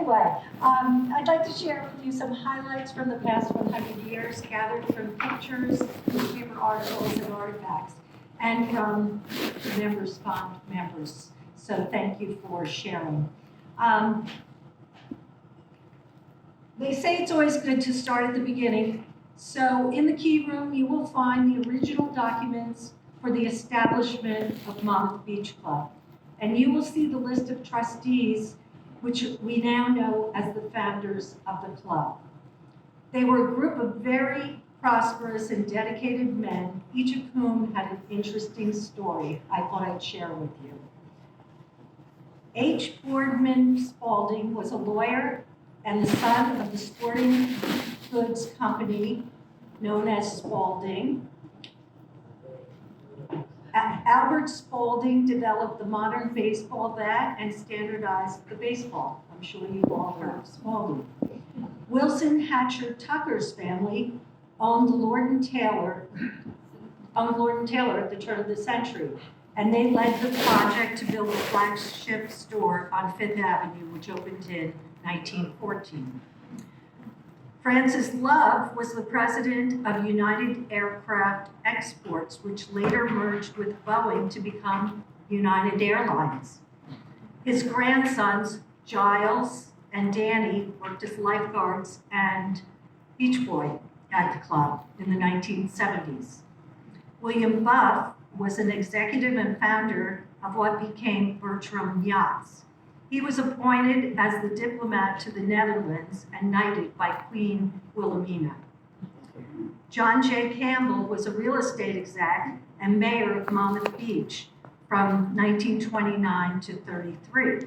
Anyway, I'd like to share with you some highlights from the past 100 years, gathered from pictures, newspaper articles, and artifacts, and from members, fond members. So thank you for sharing. They say it's always good to start at the beginning. So in the key room, you will find the original documents for the establishment of Monmouth Beach Club. And you will see the list of trustees, which we now know as the founders of the club. They were a group of very prosperous and dedicated men, each of whom had an interesting story I thought I'd share with you. H. Boardman Spaulding was a lawyer and the son of the sporting goods company known as Spaulding. Albert Spaulding developed the modern baseball bat and standardized the baseball. I'm sure you've all heard of Spaulding. Wilson Hatcher Tucker's family owned Lord & Taylor at the turn of the century, and they led the project to build a flagship store on Fifth Avenue, which opened in 1914. Francis Love was the president of United Aircraft Exports, which later merged with Boeing to become United Airlines. His grandsons, Giles and Danny, worked as lifeguards and beach boy at the club in the 1970s. William Buff was an executive and founder of what became Bertram Yachts. He was appointed as the diplomat to the Netherlands and knighted by Queen Wilhelmina. John J. Campbell was a real estate exec and mayor of Monmouth Beach from 1929 to 33.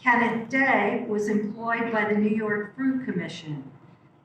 Kenneth Day was employed by the New York Fruit Commission,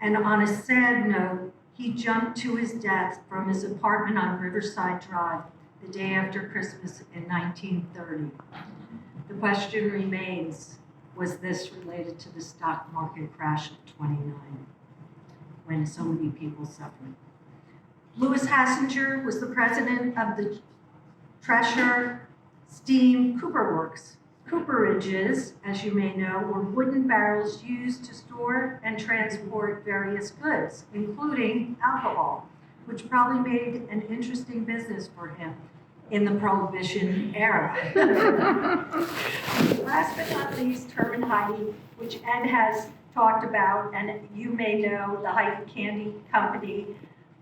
and on a sad note, he jumped to his death from his apartment on Riverside Drive the day after Christmas in 1930. The question remains, was this related to the stock market crash of '29, when so many people suffered? Louis Hassinger was the president of the Treasure Steam Cooper Works. Cooperages, as you may know, were wooden barrels used to store and transport various goods, including alcohol, which probably made an interesting business for him in the Prohibition era. Last but not least, Herman Heide, which Ed has talked about, and you may know the Heide Candy Company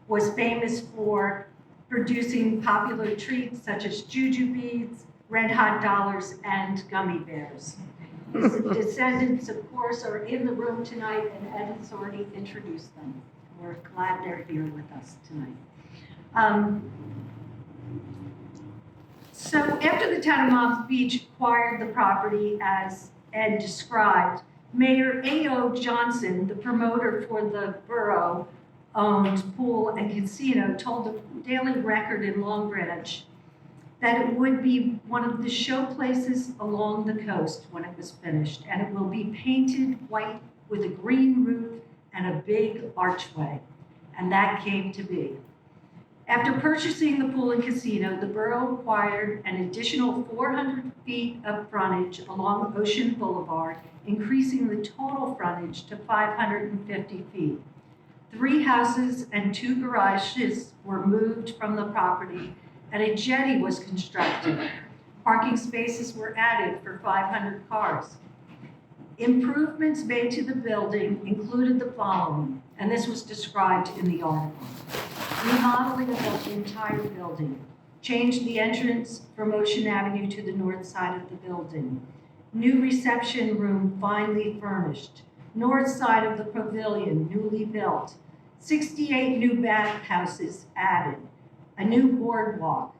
was famous for producing popular treats such as juju beads, red hot dollars, and gummy bears. His descendants, of course, are in the room tonight, and Ed has already introduced them. We're glad they're here with us tonight. So after the town of Monmouth Beach acquired the property, as Ed described, Mayor A.O. Johnson, the promoter for the borough-owned pool and casino, told the Daily Record in Long Branch that it would be one of the show places along the coast when it was finished, and it will be painted white with a green roof and a big archway. And that came to be. After purchasing the pool and casino, the borough acquired an additional 400 feet of frontage along Ocean Boulevard, increasing the total frontage to 550 feet. 3 houses and 2 garages were moved from the property, and a jetty was constructed. Parking spaces were added for 500 cars. Improvements made to the building included the following, and this was described in the article. Remodeling of the entire building, changed the entrance from Ocean Avenue to the north side of the building. New reception room finely furnished. North side of the pavilion newly built. 68 new bathhouses added. A new boardwalk.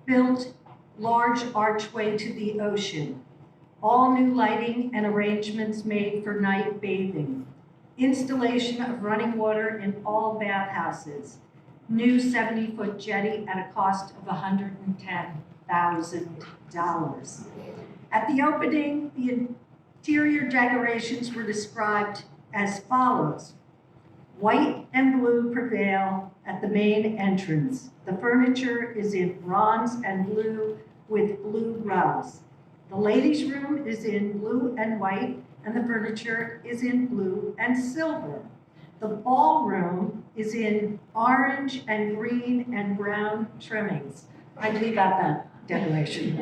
Built large archway to the ocean. All new lighting and arrangements made for night bathing. Installation of running water in all bathhouses. New 70-foot jetty at a cost of $110,000. At the opening, the interior decorations were described as follows. White and blue prevail at the main entrance. The furniture is in bronze and blue with blue rugs. The ladies' room is in blue and white, and the furniture is in blue and silver. The ballroom is in orange and green and brown trimmings. I leave out that decoration.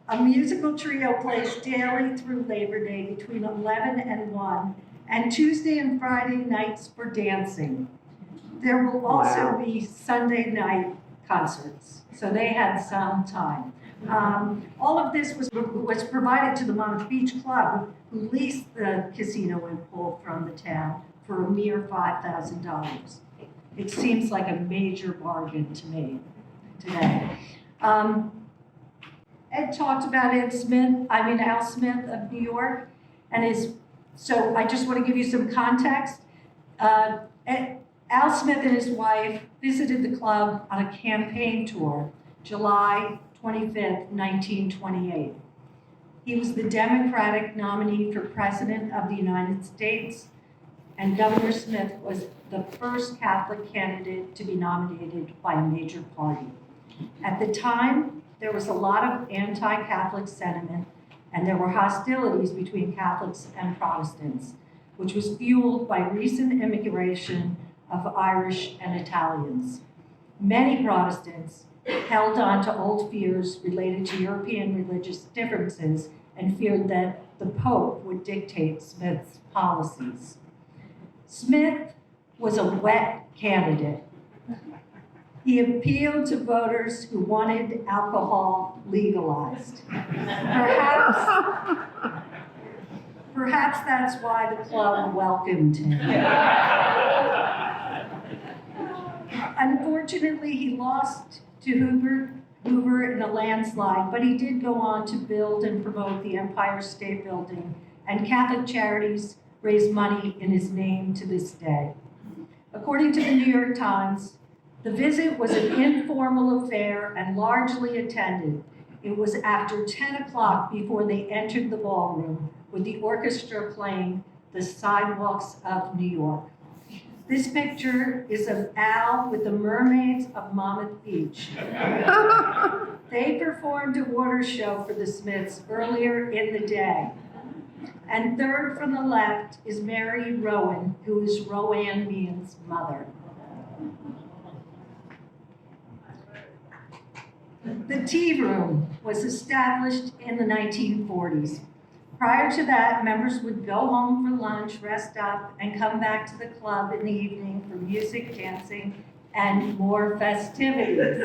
A musical trio plays daily through Labor Day between 11 and 1, and Tuesday and Friday nights for dancing. There will also be Sunday night concerts, so they had some time. All of this was provided to the Monmouth Beach Club, who leased the casino and pool from the town for a mere $5,000. It seems like a major bargain to me today. Ed talked about Al Smith of New York, so I just want to give you some context. Al Smith and his wife visited the club on a campaign tour, July 25th, 1928. He was the Democratic nominee for President of the United States, and Governor Smith was the first Catholic candidate to be nominated by a major party. At the time, there was a lot of anti-Catholic sentiment, and there were hostilities between Catholics and Protestants, which was fueled by recent immigration of Irish and Italians. Many Protestants held on to old fears related to European religious differences and feared that the Pope would dictate Smith's policies. Smith was a wet candidate. He appealed to voters who wanted alcohol legalized. Perhaps that's why the club welcomed him. Unfortunately, he lost to Hoover in a landslide, but he did go on to build and promote the Empire State Building, and Catholic Charities raise money in his name to this day. According to the New York Times, the visit was an informal affair and largely attended. It was after 10 o'clock before they entered the ballroom, with the orchestra playing The Sidewalks of New York. This picture is of Al with the Mermaids of Monmouth Beach. They performed a water show for the Smiths earlier in the day. And third from the left is Mary Rowan, who is Rowan Meehan's mother. The tea room was established in the 1940s. Prior to that, members would go home for lunch, rest up, and come back to the club in the evening for music, dancing, and more festivities.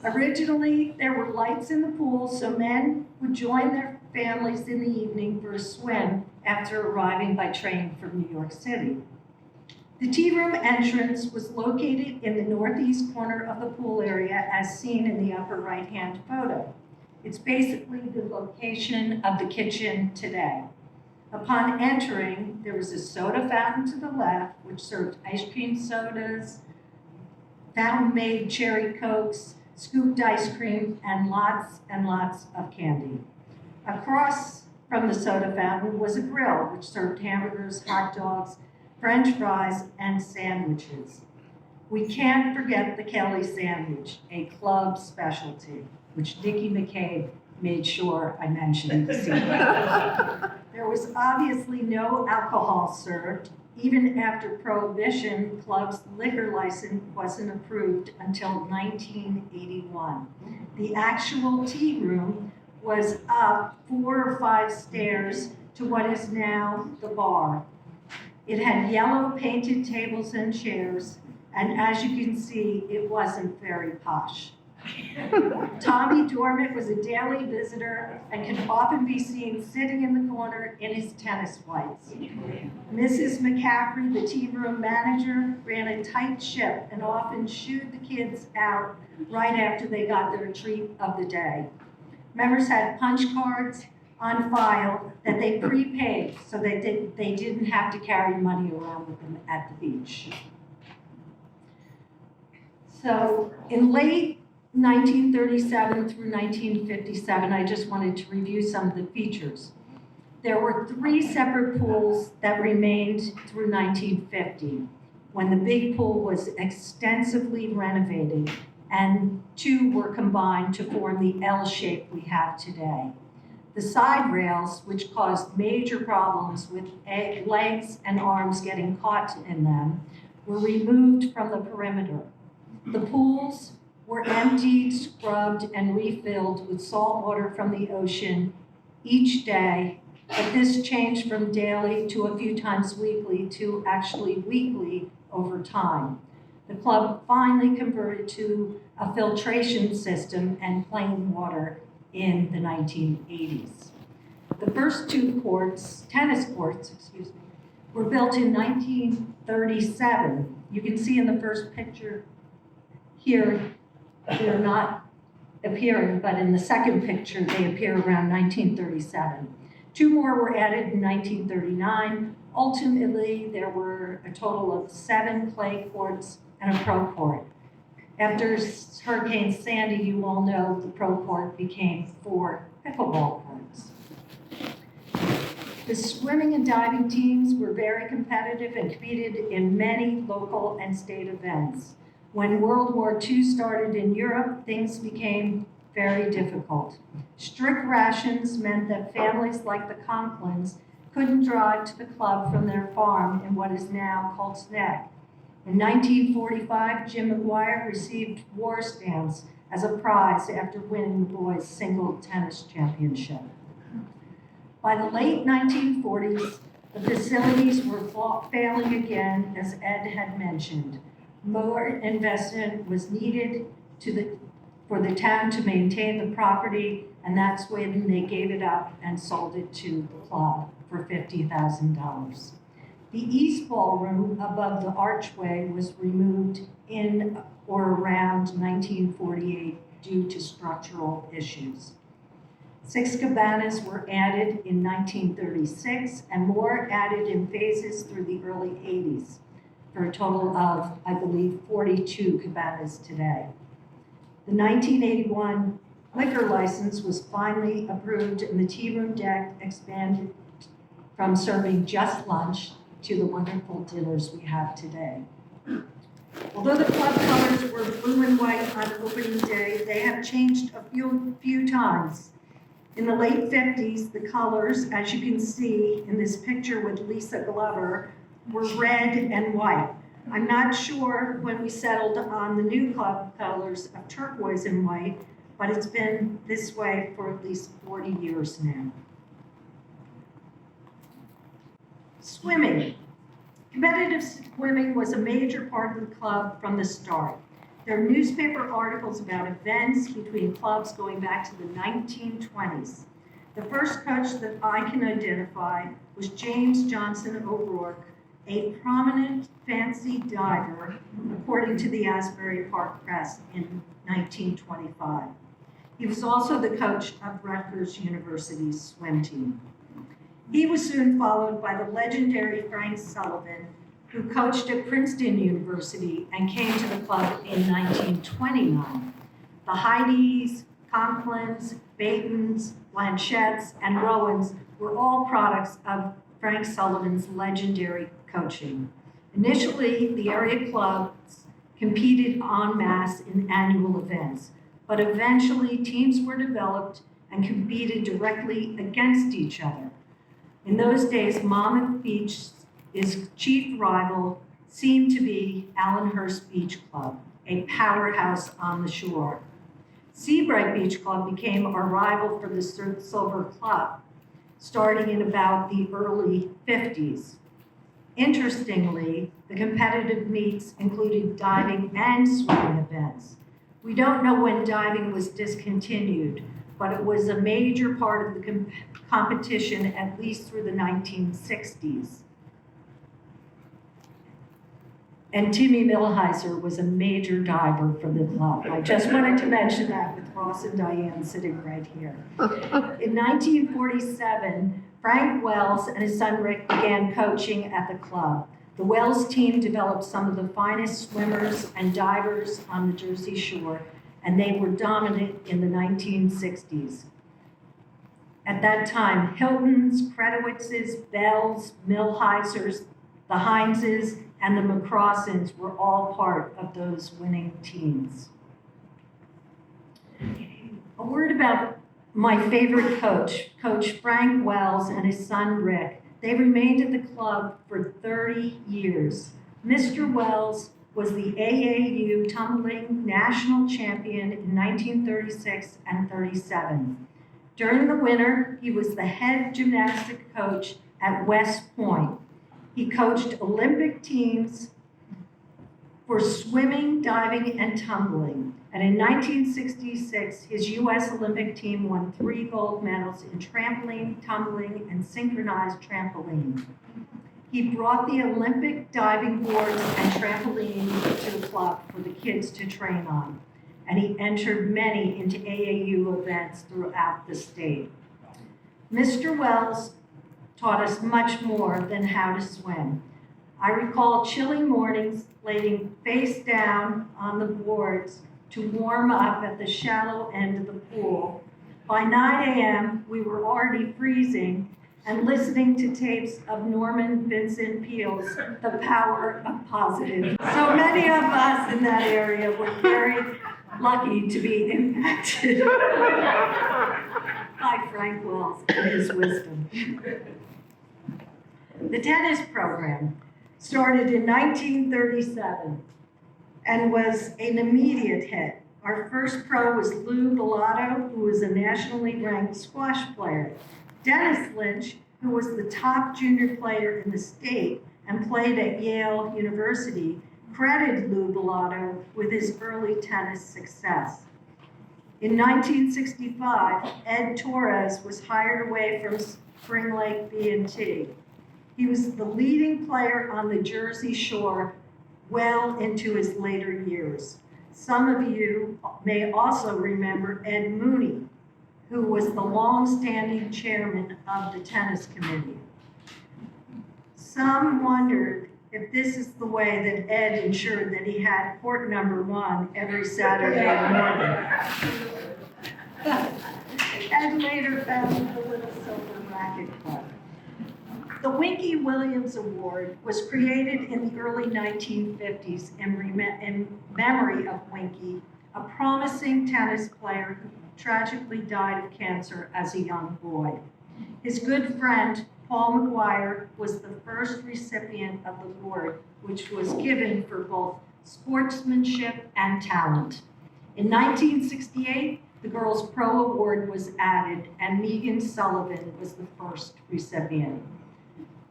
Originally, there were lights in the pool, so men would join their families in the evening for a swim after arriving by train from New York City. The tea room entrance was located in the northeast corner of the pool area, as seen in the upper right-hand photo. It's basically the location of the kitchen today. Upon entering, there was a soda fountain to the left, which served ice cream sodas, fountain-made cherry cokes, scooped ice cream, and lots of candy. Across from the soda fountain was a grill, which served hamburgers, hot dogs, French fries, and sandwiches. We can't forget the Kelly sandwich, a club specialty, which Dickie McCabe made sure I mentioned this evening. There was obviously no alcohol served. Even after Prohibition, club's liquor license wasn't approved until 1981. The actual tea room was up 4 or 5 stairs to what is now the bar. It had yellow painted tables and chairs, and as you can see, it wasn't very posh. Tommy Dormant was a daily visitor and can often be seen sitting in the corner in his tennis whites. Mrs. McCaffrey, the tea room manager, ran a tight ship and often shooed the kids out right after they got their treat of the day. Members had punch cards on file that they prepaid so they didn't have to carry money around with them at the beach. So in late 1937 through 1957, I just wanted to review some of the features. There were 3 separate pools that remained through 1950, when the big pool was extensively renovated, and 2 were combined to form the L shape we have today. The side rails, which caused major problems with legs and arms getting caught in them, were removed from the perimeter. The pools were emptied, scrubbed, and refilled with salt water from the ocean each day, but this changed from daily to a few times weekly to actually weekly over time. The club finally converted to a filtration system and plain water in the 1980s. The first two tennis courts, were built in 1937. You can see in the first picture here, they're not appearing, but in the second picture, they appear around 1937. Two more were added in 1939. Ultimately, there were a total of 7 clay courts and a pro court. After Hurricane Sandy, you all know the pro court became 4 pickleball courts. The swimming and diving teams were very competitive and competed in many local and state events. When World War II started in Europe, things became very difficult. Strict rations meant that families like the Conklins couldn't drive to the club from their farm in what is now Colts Neck. In 1945, Jim McGuire received war stance as a prize after winning the boys' single tennis championship. By the late 1940s, the facilities were failing again, as Ed had mentioned. More investment was needed for the town to maintain the property, and that's when they gave it up and sold it to the club for $50,000. The East Ballroom above the archway was removed in or around 1948 due to structural issues. 6 cabanas were added in 1936 and more added in phases through the early 80s for a total of, I believe, 42 cabanas today. The 1981 liquor license was finally approved and the tea room deck expanded from serving just lunch to the wonderful dinners we have today. Although the club colors were blue and white on opening day, they have changed a few times. In the late 50s, the colors, as you can see in this picture with Lisa Glover, were red and white. I'm not sure when we settled on the new club colors of turquoise and white, but it's been this way for at least 40 years now. Swimming. Competitive swimming was a major part of the club from the start. There are newspaper articles about events between clubs going back to the 1920s. The first coach that I can identify was James Johnson O'Rourke, a prominent fancy diver, according to the Asbury Park Press in 1925. He was also the coach of Rutgers University's swim team. He was soon followed by the legendary Frank Sullivan, who coached at Princeton University and came to the club in 1929. The Heidis, Conklins, Batons, Blanchetts, and Rowans were all products of Frank Sullivan's legendary coaching. Initially, the area clubs competed en masse in annual events, but eventually teams were developed and competed directly against each other. In those days, Monmouth Beach's chief rival seemed to be Allenhurst Beach Club, a powerhouse on the shore. Seabright Beach Club became our rival for the Silver Club, starting in about the early 50s. Interestingly, the competitive meets included diving and swimming events. We don't know when diving was discontinued, but it was a major part of the competition at least through the 1960s. And Timmy Millheiser was a major diver for the club. I just wanted to mention that with Ross and Diane sitting right here. In 1947, Frank Wells and his son Rick began coaching at the club. The Wells team developed some of the finest swimmers and divers on the Jersey Shore, and they were dominant in the 1960s. At that time, Hiltons, Kredowitzes, Bells, Millheisers, the Hineses, and the McCrossins were all part of those winning teams. A word about my favorite coach, Coach Frank Wells and his son Rick. They remained at the club for 30 years. Mr. Wells was the AAU tumbling national champion in 1936 and 37. During the winter, he was the head gymnastic coach at West Point. He coached Olympic teams for swimming, diving, and tumbling. And in 1966, his U.S. Olympic team won 3 gold medals in trampoline, tumbling, and synchronized trampoline. He brought the Olympic diving boards and trampoline to the club for the kids to train on. And he entered many into AAU events throughout the state. Mr. Wells taught us much more than how to swim. I recall chilly mornings laying face down on the boards to warm up at the shallow end of the pool. By 9 a.m., we were already freezing and listening to tapes of Norman Vincent Peale's The Power of Positive. So many of us in that area were very lucky to be impacted by Frank Wells and his wisdom. The tennis program started in 1937 and was an immediate hit. Our first pro was Lou Bellato, who was a nationally ranked squash player. Dennis Lynch, who was the top junior player in the state and played at Yale University, credited Lou Bellato with his early tennis success. In 1965, Ed Torres was hired away from Spring Lake B&T. He was the leading player on the Jersey Shore well into his later years. Some of you may also remember Ed Mooney, who was the long-standing chairman of the tennis committee. Some wondered if this is the way that Ed ensured that he had court number 1 every Saturday morning. Ed later founded the Little Silver Racket Club. The Winky Williams Award was created in the early 1950s in memory of Winky, a promising tennis player who tragically died of cancer as a young boy. His good friend, Paul McGuire, was the first recipient of the award, which was given for both sportsmanship and talent. In 1968, the Girls Pro Award was added, and Megan Sullivan was the first recipient.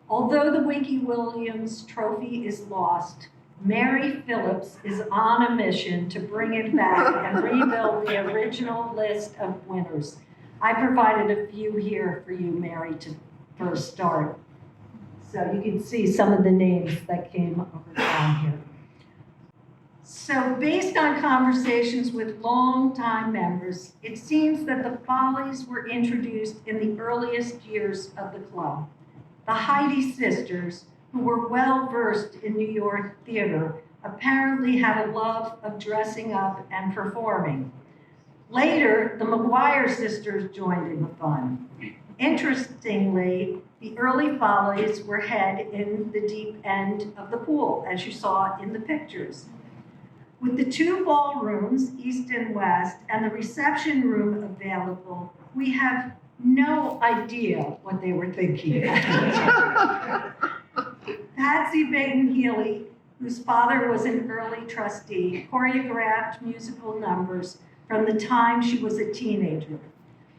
Although the Winky Williams Trophy is lost, Mary Phillips is on a mission to bring it back and rebuild the original list of winners. I provided a few here for you, Mary, to first start. So you can see some of the names that came over down here. So based on conversations with longtime members, it seems that the Follies were introduced in the earliest years of the club. The Heidi sisters, who were well-versed in New York theater, apparently had a love of dressing up and performing. Later, the McGuire sisters joined in the fun. Interestingly, the early Follies were head in the deep end of the pool, as you saw in the pictures. With the 2 ballrooms, east and west, and the reception room available, we have no idea what they were thinking. Patsy Baden-Healy, whose father was an early trustee, choreographed musical numbers from the time she was a teenager.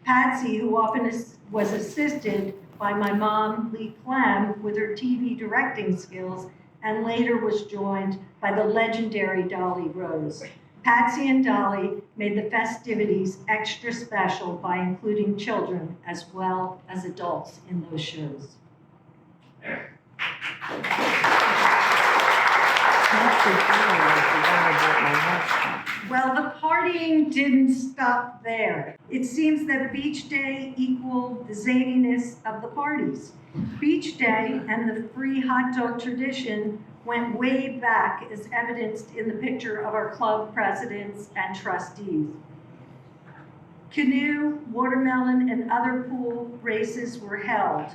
Patsy, who often was assisted by my mom, Lisa Klem, with her TV directing skills, and later was joined by the legendary Dolly Rose. Patsy and Dolly made the festivities extra special by including children as well as adults in those shows. Well, the partying didn't stop there. It seems that Beach Day equaled the zaniness of the parties. Beach Day and the free hot dog tradition went way back, as evidenced in the picture of our club presidents and trustees. Canoe, watermelon, and other pool races were held.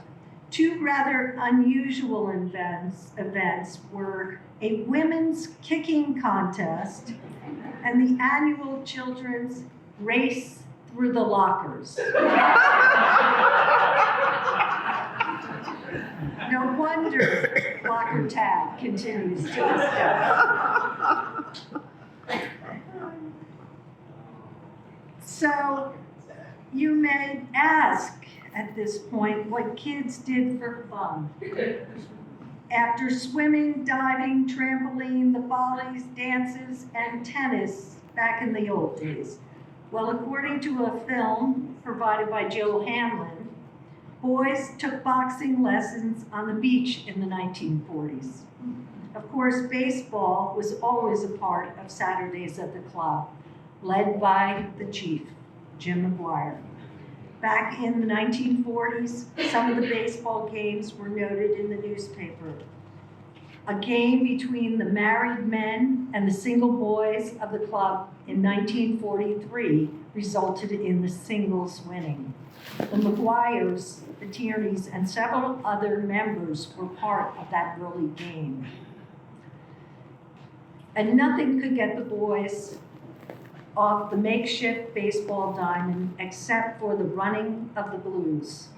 2 rather unusual events were a women's kicking contest and the annual children's race were the lockers. No wonder locker tag continues to this day. So you may ask at this point what kids did for fun. After swimming, diving, trampoline, the volleys, dances, and tennis back in the old days. Well, according to a film provided by Joe Hamlin, boys took boxing lessons on the beach in the 1940s. Of course, baseball was always a part of Saturdays at the club, led by the chief, Jim McGuire. Back in the 1940s, some of the baseball games were noted in the newspaper. A game between the married men and the single boys of the club in 1943 resulted in the singles winning. The McGuires, the Tierneys, and several other members were part of that early game. And nothing could get the boys off the makeshift baseball diamond except for the running of the blues.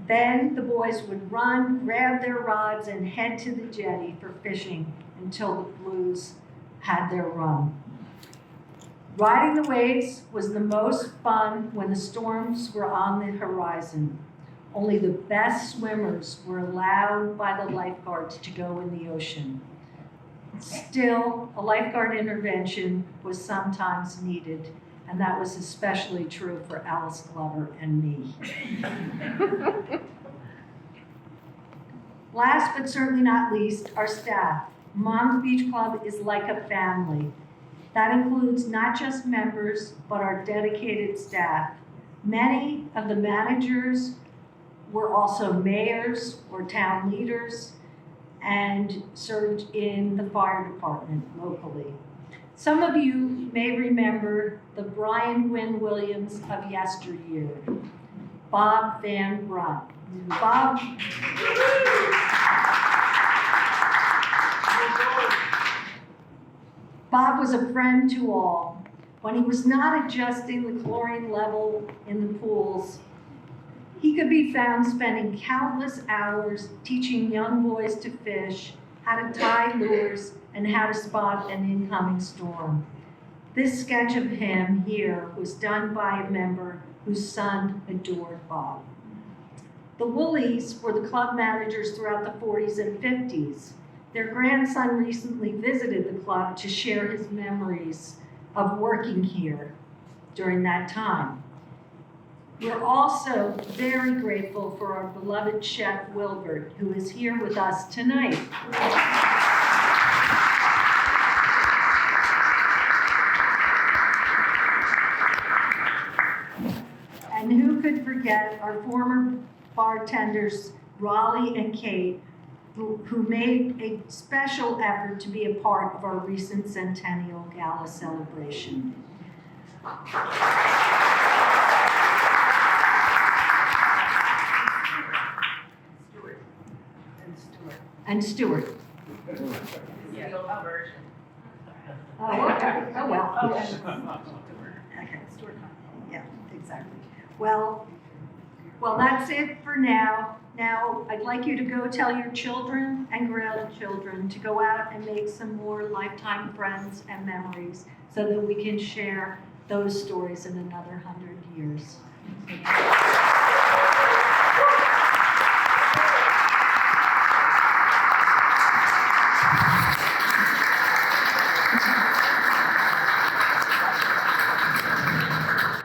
Then the boys would run, grab their rods, and head to the jetty for fishing until the blues had their run. Riding the waves was the most fun when the storms were on the horizon. Only the best swimmers were allowed by the lifeguards to go in the ocean. Still, a lifeguard intervention was sometimes needed, and that was especially true for Alice Glover and me. Last but certainly not least, our staff. Monmouth Beach Club is like a family. That includes not just members, but our dedicated staff. Many of the managers were also mayors or town leaders and served in the fire department locally. Some of you may remember the Brian Gwynn Williams of yesteryear, Bob Van Brunt. Bob was a friend to all. When he was not adjusting the chlorine level in the pools, he could be found spending countless hours teaching young boys to fish, how to tie lures, and how to spot an incoming storm. This sketch of him here was done by a member whose son adored Bob. The Woolies were the club managers throughout the 40s and 50s. Their grandson recently visited the club to share his memories of working here during that time. We're also very grateful for our beloved chef, Wilbert, who is here with us tonight. And who could forget our former bartenders, Raleigh and Kate, who made a special effort to be a part of our recent Centennial Gala celebration. And Stuart. Yeah, the old version. Oh, okay. Oh, well. Okay, Stuart. Yeah, exactly. Well, that's it for now. Now, I'd like you to go tell your children and grandchildren to go out and make some more lifetime friends and memories so that we can share those stories in another 100 years.